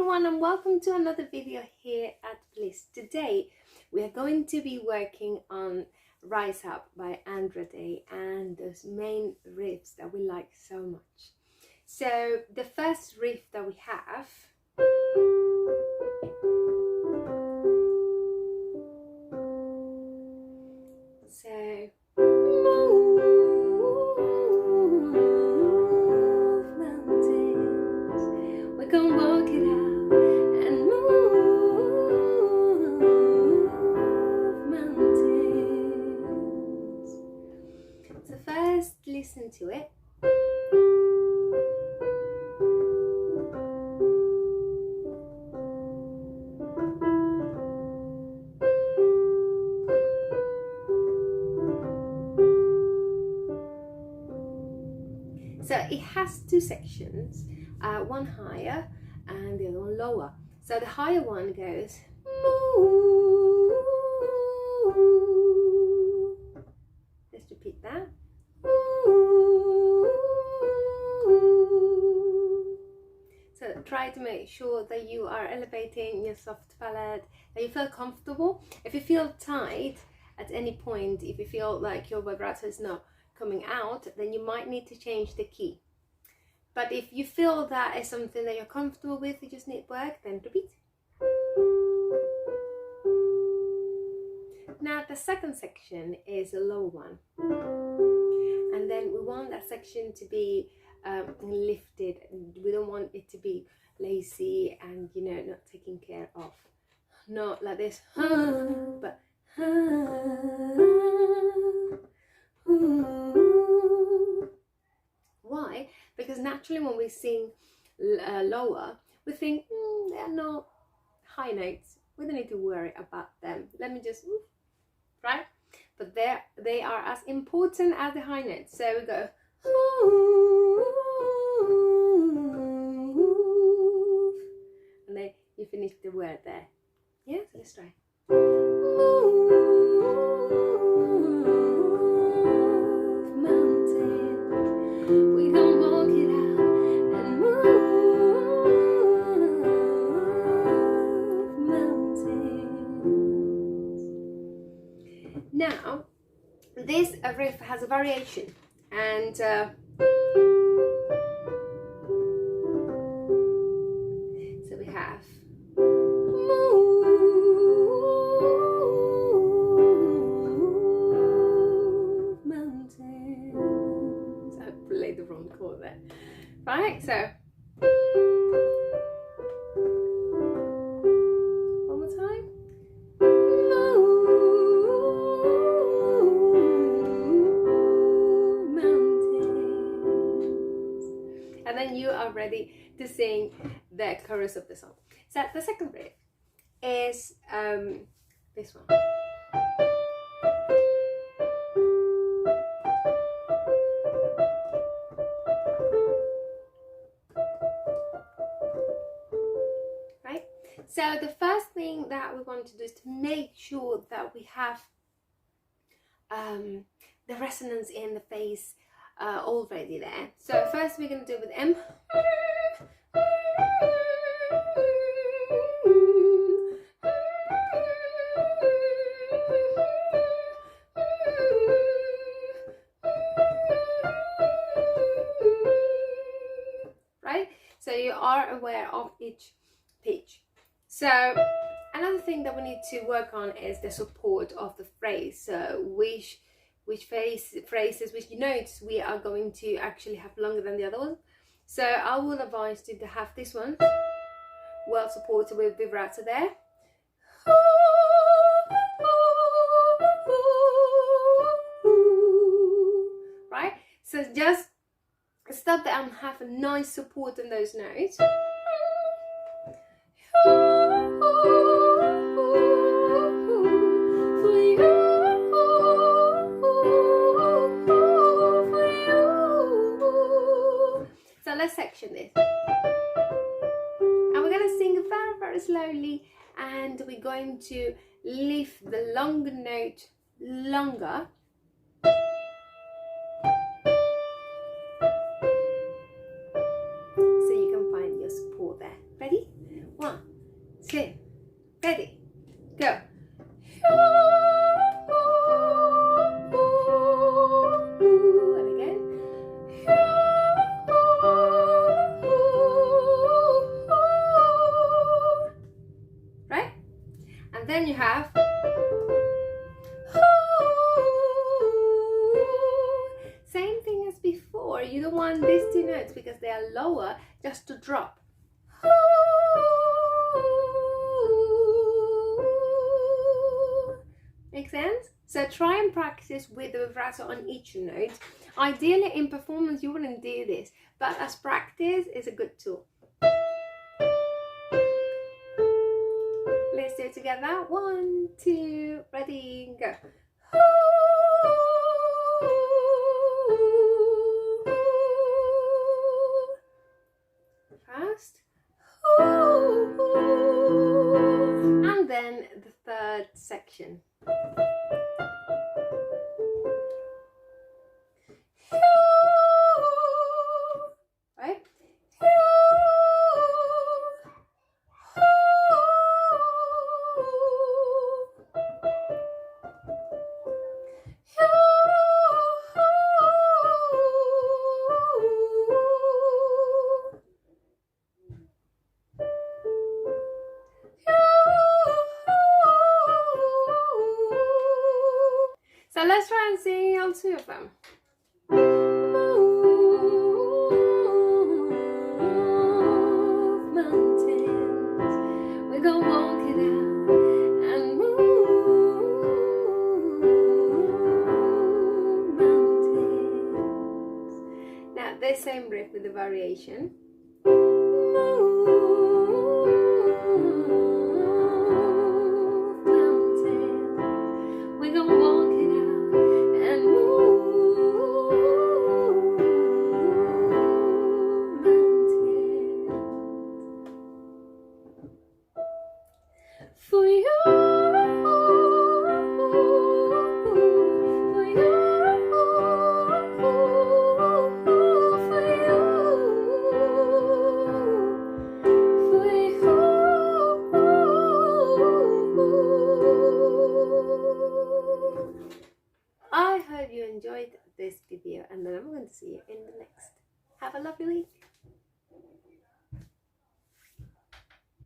everyone, and welcome to another video here at Bliss. Today we are going to be working on Rise Up by Andra and those main riffs that we like so much. So the first riff that we have can walk it out and move mountains. So first listen to it. So it has two sections. One higher and the other one lower. So the higher one goes moo. Let's repeat that. Moo. So try to make sure that you are elevating your soft palate, that you feel comfortable. If you feel tight at any point, if you feel like your vibrato is not coming out, then you might need to change the key. But if you feel that is something that you're comfortable with, you just need work, then repeat. Now the second section is a low one. And then we want that section to be lifted. We don't want it to be lazy and, you know, not taken care of. Not like this, but why? Because naturally when we sing lower, we think they're not high notes. We don't need to worry about them. Let me just, right? But they are as important as the high notes. So we go, and then you finish the word there. Yeah, so let's try. We can walk it out and move mountains. Now, this riff has a variation, and so we have move mountains. I played the wrong chord there. Right, so one more time. Move mountains. And then you are ready to sing the chorus of the song. So the second riff is this one. So the first thing that we want to do is to make sure that we have the resonance in the face already there. So first we're going to do it with M. Right? So you are aware of each pitch. So another thing that we need to work on is the support of the phrase. So which phrases, which notes we are going to actually have longer than the other one. So I will advise you to have this one well supported with vibrato there. Right? So just stop there and have a nice support in those notes. So let's section this. And we're going to sing very, very slowly, and we're going to lift the longer note longer. So you can find your support there. Ready? have same thing as before. You don't want these two notes because they are lower, just to drop. Make sense? So try and practice with the vibrato on each note. Ideally in performance you wouldn't do this, but as practice it's a good tool. Let's do it together. 1, 2, ready, go. Fast. And then the third section. Right? So let's try and sing all two of them. Move mountains, we're gonna walk it out and move mountains. Now this same riff with the variation. For you, for you, for you, for you. I hope you enjoyed this video, and then I'm going to see you in the next. Have a lovely week.